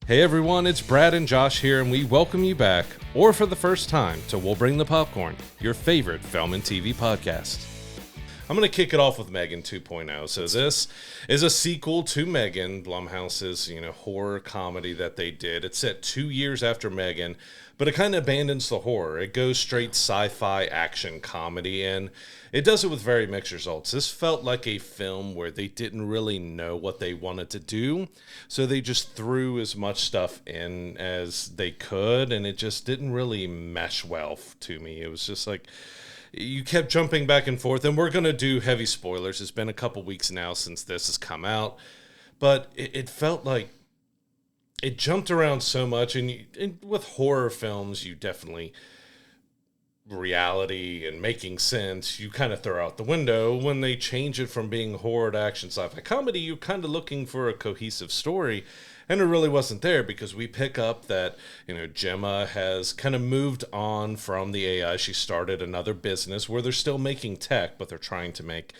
Hey everyone, it's Brad and Josh here, and we welcome you back, or for the first time, to We'll Bring the Popcorn, your favorite film and TV podcast. I'm going to kick it off with M3Gan 2.0. So this is a sequel to M3Gan, Blumhouse's, horror comedy that they did. It's set 2 years after M3Gan, but it kind of abandons the horror. It goes straight sci-fi action comedy, and it does it with very mixed results. This felt like a film where they didn't really know what they wanted to do, so they just threw as much stuff in as they could, and it just didn't really mesh well to me. It was just like, you kept jumping back and forth, and we're going to do heavy spoilers. It's been a couple weeks now since this has come out, but it felt like it jumped around so much, and with horror films, you definitely, reality and making sense, you kind of throw out the window. When they change it from being horror to action sci-fi comedy, you're kind of looking for a cohesive story, and it really wasn't there, because we pick up that, Gemma has kind of moved on from the AI. She started another business where they're still making tech, but they're trying to make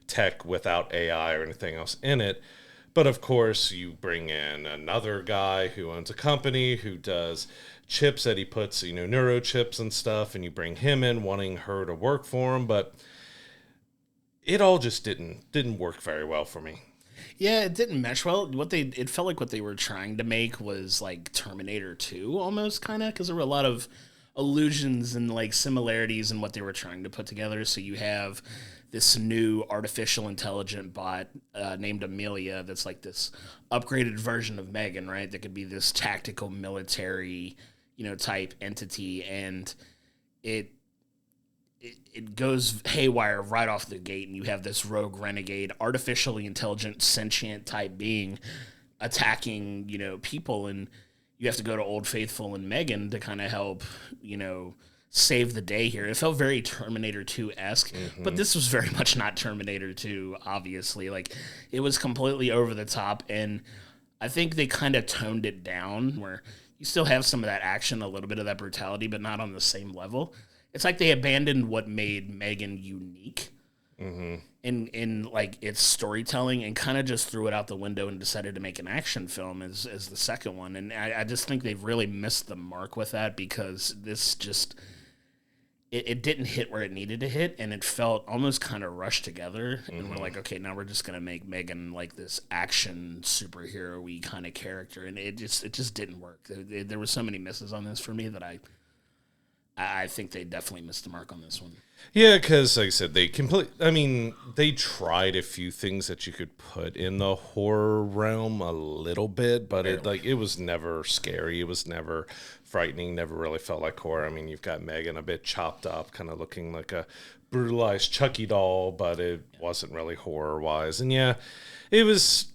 tech without AI or anything else in it. But of course, you bring in another guy who owns a company who does chips that he puts, neurochips and stuff, and you bring him in wanting her to work for him, but it all just didn't work very well for me. Yeah, it didn't mesh well. It felt like what they were trying to make was like Terminator 2 almost, kind of, because there were a lot of allusions and like similarities in what they were trying to put together. So you have this new artificial intelligent bot named Amelia that's like this upgraded version of M3Gan, right? That could be this tactical military, type entity, and it goes haywire right off the gate, and you have this rogue renegade, artificially intelligent, sentient type being attacking, people, and you have to go to Old Faithful and M3Gan to kind of help, save the day here. It felt very Terminator 2-esque, but this was very much not Terminator 2, obviously. Like, it was completely over the top, and I think they kind of toned it down, where you still have some of that action, a little bit of that brutality, but not on the same level. It's like they abandoned what made M3Gan unique in like its storytelling, and kind of just threw it out the window and decided to make an action film as the second one. And I just think they've really missed the mark with that, because this just it didn't hit where it needed to hit, and it felt almost kind of rushed together. And we're like, okay, now we're just gonna make M3Gan like this action superhero-y kind of character, and it just didn't work. There were so many misses on this for me that I think they definitely missed the mark on this one. Yeah, because like I said, they tried a few things that you could put in the horror realm a little bit, but it was never scary. It was never frightening, never really felt like horror. I mean, you've got M3Gan a bit chopped up, kind of looking like a brutalized Chucky doll, but it wasn't really horror-wise. And yeah, it was,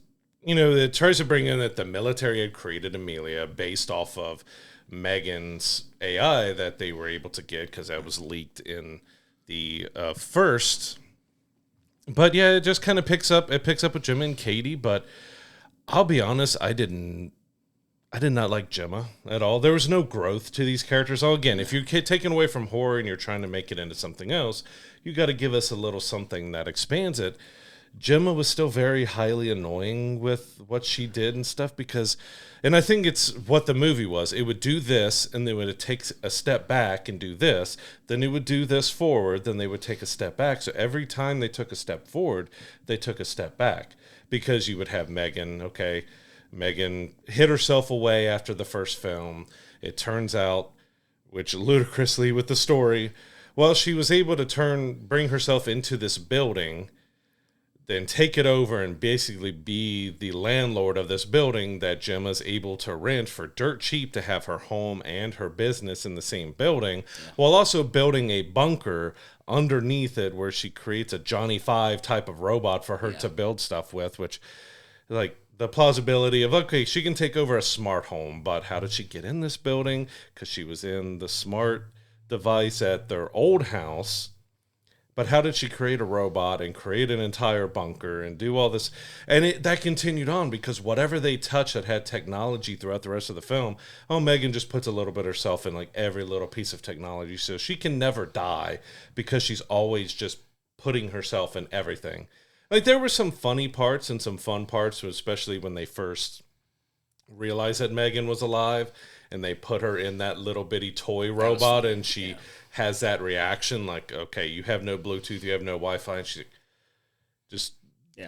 it tries to bring in that the military had created Amelia based off of M3Gan's AI that they were able to get, because that was leaked in the first. But yeah, it just kind of picks up with Gemma and Katie. But I'll be honest, I did not like Gemma at all. There was no growth to these characters. Again, if you're taken away from horror and you're trying to make it into something else, you got to give us a little something that expands it. Gemma was still very highly annoying with what she did and stuff, and I think it's what the movie was. It would do this, and they would take a step back and do this. Then it would do this forward, then they would take a step back. So every time they took a step forward, they took a step back, because you would have M3Gan. Okay, M3Gan hid herself away after the first film. It turns out, which ludicrously with the story, well, she was able to bring herself into this building, then take it over and basically be the landlord of this building that Gemma's able to rent for dirt cheap to have her home and her business in the same building, while also building a bunker underneath it where she creates a Johnny Five type of robot for her to build stuff with, which, like, the plausibility of, okay, she can take over a smart home, but how did she get in this building? Because she was in the smart device at their old house. But how did she create a robot and create an entire bunker and do all this? And that continued on, because whatever they touched that had technology throughout the rest of the film, M3Gan just puts a little bit of herself in like every little piece of technology. So she can never die, because she's always just putting herself in everything. Like, there were some funny parts and some fun parts, especially when they first realized that Megan was alive, and they put her in that little bitty toy robot, and she has that reaction like, okay, you have no Bluetooth, you have no Wi-Fi, and she's like, just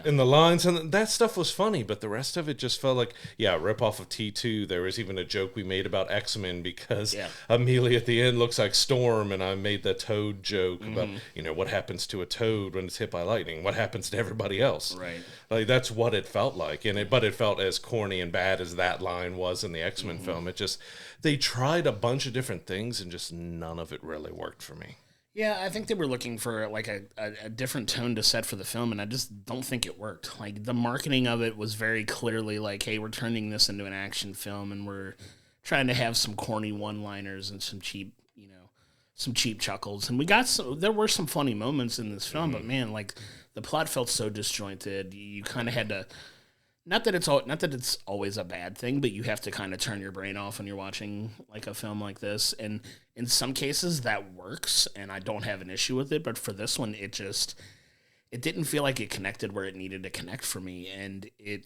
in the lines, and that stuff was funny, but the rest of it just felt like, rip off of T2. There was even a joke we made about X-Men because Amelia at the end looks like Storm, and I made the Toad joke about, what happens to a toad when it's hit by lightning? What happens to everybody else? Right. Like, that's what it felt like, but it felt as corny and bad as that line was in the X-Men film. It just, they tried a bunch of different things, and just none of it really worked for me. Yeah, I think they were looking for like a different tone to set for the film, and I just don't think it worked. Like, the marketing of it was very clearly like, hey, we're turning this into an action film, and we're trying to have some corny one-liners and some cheap chuckles. And there were some funny moments in this film, but man, like, the plot felt so disjointed. You kind of had to, not that it's always a bad thing, but you have to kind of turn your brain off when you're watching like a film like this. And in some cases that works, and I don't have an issue with it. But for this one, it didn't feel like it connected where it needed to connect for me. And it,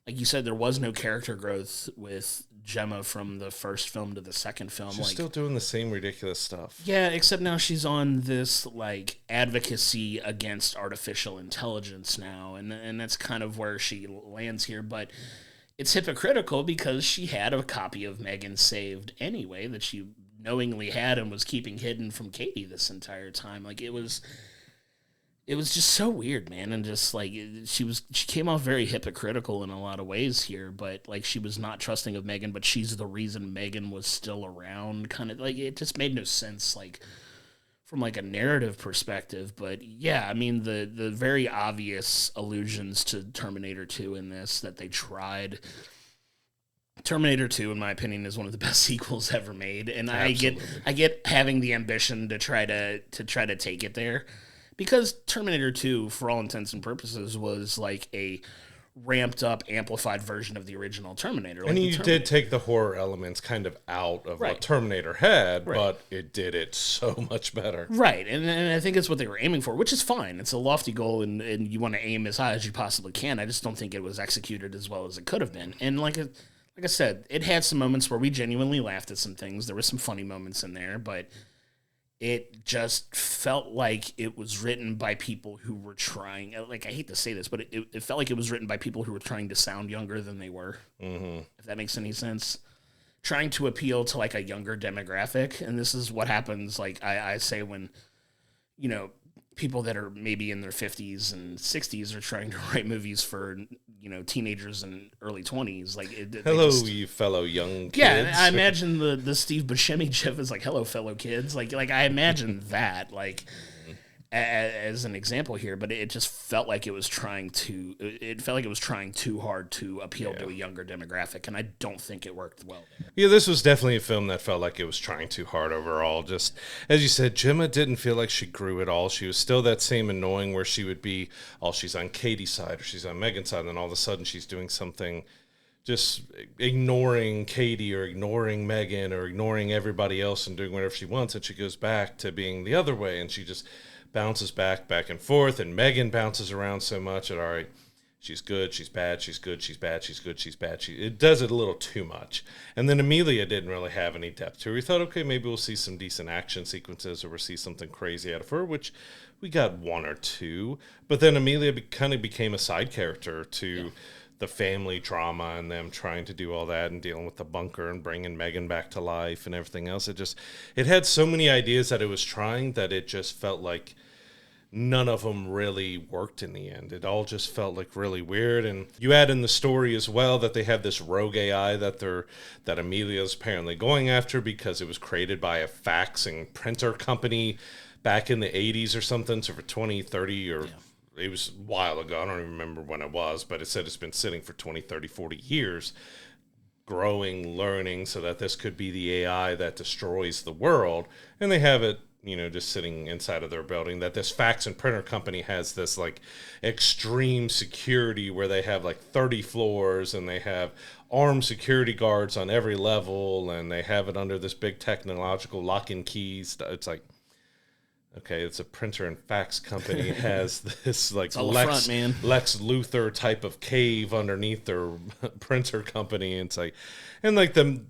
like you said, there was no character growth with Gemma from the first film to the second film. She's still doing the same ridiculous stuff. Yeah, except now she's on this like advocacy against artificial intelligence now, and that's kind of where she lands here. But it's hypocritical because she had a copy of M3Gan saved anyway that she knowingly had and was keeping hidden from Katie this entire time. Like, it was just so weird, man. And just like, she came off very hypocritical in a lot of ways here, but like, she was not trusting of M3Gan, but she's the reason M3Gan was still around. Kind of like, it just made no sense, like, from like a narrative perspective. But yeah, I mean, the very obvious allusions to Terminator 2 in this that they tried. Terminator 2, in my opinion, is one of the best sequels ever made, and Absolutely. I get having the ambition to try to take it there, because Terminator 2, for all intents and purposes, was like a ramped up, amplified version of the original Terminator. And you did take the horror elements kind of out of what Terminator had, but it did it so much better. Right, and I think it's what they were aiming for, which is fine. It's a lofty goal, and you want to aim as high as you possibly can. I just don't think it was executed as well as it could have been. And like I said, it had some moments where we genuinely laughed at some things. There were some funny moments in there, but it just felt like it was written by people who were trying, like, I hate to say this, but it felt like it was written by people who were trying to sound younger than they were, if that makes any sense. Trying to appeal to, like, a younger demographic, and this is what happens, like, I say when, people that are maybe in their 50s and 60s are trying to write movies for, teenagers and early 20s. Like, hello, you fellow young kids. Yeah, I imagine the Steve Buscemi gif is like, hello, fellow kids. Like I imagine that, like, as an example here, but it just felt like it was trying too hard to appeal to a younger demographic, and I don't think it worked well there. Yeah, this was definitely a film that felt like it was trying too hard overall. Just, as you said, Gemma didn't feel like she grew at all. She was still that same annoying where she would be, she's on Katie's side or she's on M3Gan's side, and then all of a sudden she's doing something, just ignoring Katie or ignoring M3Gan or ignoring everybody else and doing whatever she wants, and she goes back to being the other way, and she just bounces back and forth, and M3Gan bounces around so much that, all right, she's good, she's bad, she's good, she's bad, she's good, she's bad. It does it a little too much. And then Amelia didn't really have any depth to her. We thought, okay, maybe we'll see some decent action sequences or we'll see something crazy out of her, which we got one or two. But then Amelia kind of became a side character to the family drama and them trying to do all that and dealing with the bunker and bringing M3Gan back to life and everything else. It had so many ideas that it was trying that it just felt like none of them really worked in the end. It all just felt like really weird. And you add in the story as well that they have this rogue AI that Amelia's apparently going after because it was created by a fax and printer company back in the 80s or something. So for 20, 30 or... Yeah. It was a while ago. I don't even remember when it was, but it said it's been sitting for 20, 30, 40 years, growing, learning, so that this could be the AI that destroys the world. And they have it, just sitting inside of their building, that this fax and printer company has this, like, extreme security where they have, like, 30 floors, and they have armed security guards on every level, and they have it under this big technological lock and keys. It's like, okay, it's a printer and fax company, has this like man. Lex Luthor type of cave underneath their printer company. And it's like, and like the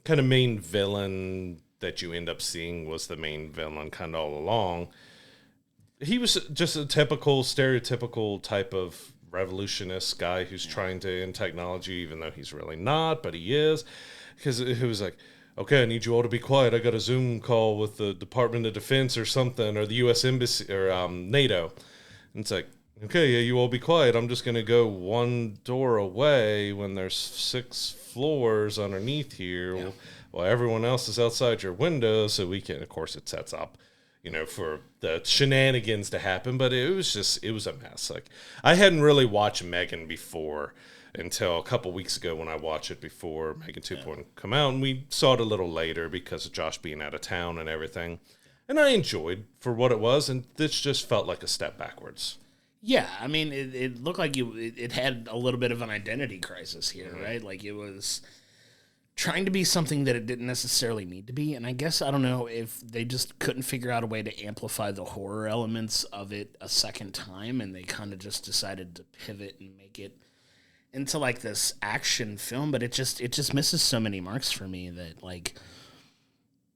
kind of main villain that you end up seeing was the main villain kind of all along. He was just a typical, stereotypical type of revolutionist guy who's trying to end technology, even though he's really not, but he is. Because it was like, okay, I need you all to be quiet. I got a Zoom call with the Department of Defense or something, or the U.S. Embassy, or NATO. And it's like, okay, yeah, you all be quiet. I'm just going to go one door away when there's 6 floors underneath here, while everyone else is outside your window, so we can, of course, it sets up, for the shenanigans to happen. But it was a mess. Like, I hadn't really watched M3Gan before until a couple weeks ago when I watched it before M3Gan 2.0 come out, and we saw it a little later because of Josh being out of town and everything. And I enjoyed for what it was, and this just felt like a step backwards. Yeah, I mean, it looked like it had a little bit of an identity crisis here, right? Like, it was trying to be something that it didn't necessarily need to be, and I guess, I don't know, if they just couldn't figure out a way to amplify the horror elements of it a second time, and they kind of just decided to pivot and make it into like this action film, but it just misses so many marks for me that, like,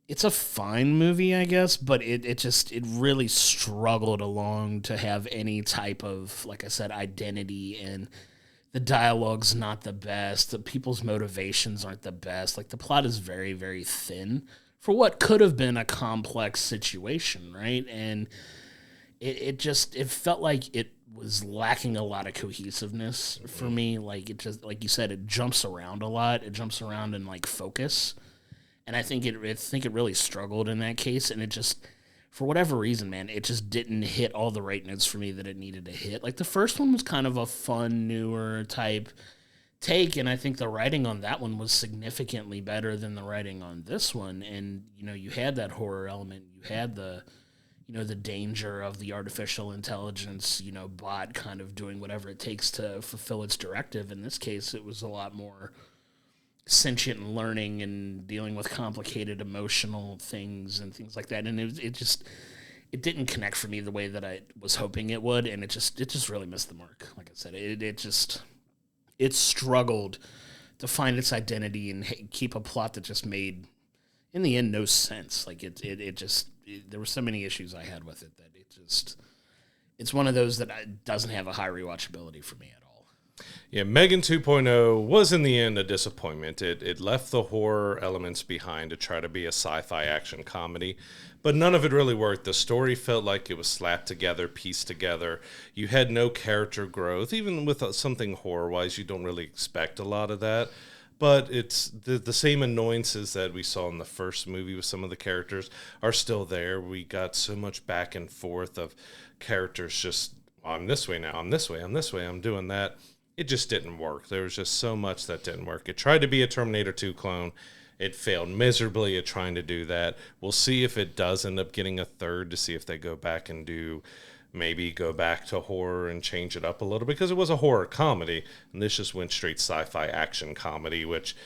it's a fine movie, I guess, but it really struggled along to have any type of, like I said, identity, and the dialogue's not the best. The people's motivations aren't the best. Like, the plot is very, very thin for what could have been a complex situation, right? And it felt like it was lacking a lot of cohesiveness for me. Like, it just, like you said, it jumps around a lot. It jumps around in like focus, and I think it really struggled in that case. And it just, for whatever reason, man, it just didn't hit all the right notes for me that it needed to hit. Like, the first one was kind of a fun, newer type take, and I think the writing on that one was significantly better than the writing on this one. And you had that horror element, you had the the danger of the artificial intelligence, bot kind of doing whatever it takes to fulfill its directive. In this case, it was a lot more sentient and learning and dealing with complicated emotional things and things like that. And it didn't connect for me the way that I was hoping it would. And it just really missed the mark. Like I said, it struggled to find its identity and keep a plot that just made, in the end, no sense. Like, there were so many issues I had with it that it's one of those that doesn't have a high rewatchability for me at all. Yeah, M3Gan 2.0 was in the end a disappointment. It left the horror elements behind to try to be a sci-fi action comedy, but none of it really worked. The story felt like it was slapped together, pieced together. You had no character growth. Even with something horror-wise, you don't really expect a lot of that. But it's the same annoyances that we saw in the first movie with some of the characters are still there. We got so much back and forth of characters just, I'm this way now, I'm this way, I'm this way, I'm doing that. It just didn't work. There was just so much that didn't work. It tried to be a Terminator 2 clone. It failed miserably at trying to do that. We'll see if it does end up getting a third, to see if they go back and maybe go back to horror and change it up a little, because it was a horror comedy, and this just went straight sci-fi action comedy, which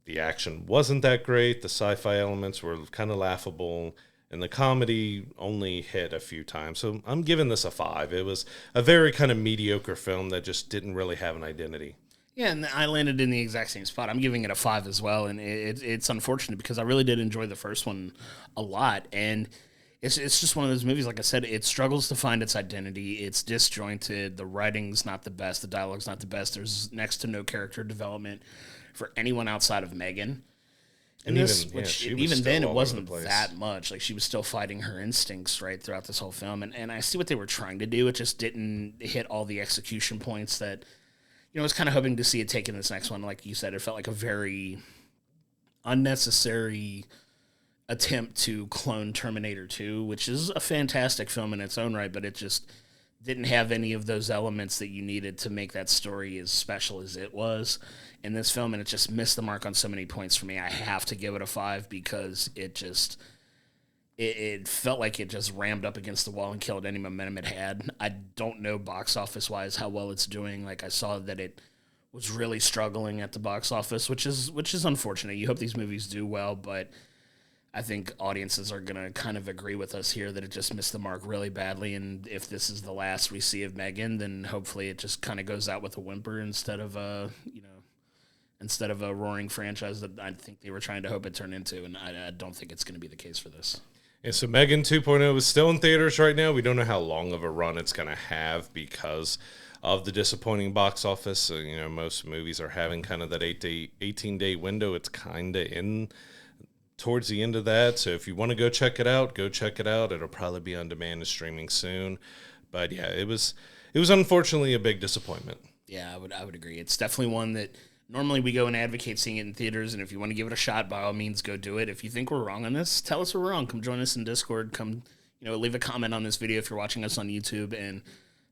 the action wasn't that great. The sci-fi elements were kind of laughable, and the comedy only hit a few times. So I'm giving this a 5. It was a very kind of mediocre film that just didn't really have an identity. Yeah, and I landed in the exact same spot. I'm giving it a 5 as well, and it's unfortunate because I really did enjoy the first one a lot, and it's just one of those movies, like I said, it struggles to find its identity. It's disjointed. The writing's not the best. The dialogue's not the best. There's next to no character development for anyone outside of M3Gan. And even then, it wasn't that much. Like, she was still fighting her instincts, right, throughout this whole film. And I see what they were trying to do. It just didn't hit all the execution points that, I was kind of hoping to see it take in this next one. Like you said, it felt like a very unnecessary attempt to clone Terminator 2, which is a fantastic film in its own right, but it just didn't have any of those elements that you needed to make that story as special as it was in this film, and it just missed the mark on so many points for me. I have to give it a 5 because it felt like it just rammed up against the wall and killed any momentum it had. I don't know box office-wise how well it's doing. Like, I saw that it was really struggling at the box office, which is unfortunate. You hope these movies do well, but I think audiences are going to kind of agree with us here that it just missed the mark really badly. And if this is the last we see of M3Gan, then hopefully it just kind of goes out with a whimper instead of a roaring franchise that I think they were trying to hope it turned into. And I don't think it's going to be the case for this. And so M3Gan 2.0 is still in theaters right now. We don't know how long of a run it's going to have because of the disappointing box office. So, most movies are having kind of that 18-day window. It's kind of in towards the end of that. So if you want to go check it out, go check it out. It'll probably be on demand and streaming soon. But yeah, it was unfortunately a big disappointment. Yeah, I would agree. It's definitely one that normally we go and advocate seeing it in theaters, and if you want to give it a shot, by all means, go do it. If you think we're wrong on this, tell us we're wrong. Come join us in Discord. Come, leave a comment on this video if you're watching us on YouTube, and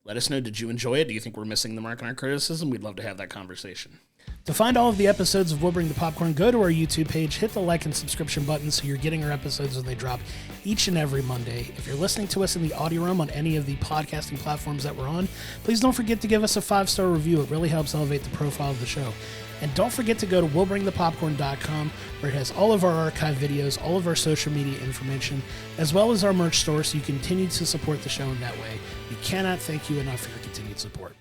let us know, did you enjoy it? Do you think we're missing the mark on our criticism? We'd love to have that conversation. To find all of the episodes of We'll Bring the Popcorn, go to our YouTube page, hit the like and subscription button so you're getting our episodes when they drop each and every Monday. If you're listening to us in the audio room on any of the podcasting platforms that we're on, please don't forget to give us a 5-star review. It really helps elevate the profile of the show. And don't forget to go to willbringthepopcorn.com, where it has all of our archive videos, all of our social media information, as well as our merch store, so you continue to support the show in that way. We cannot thank you enough for your continued support.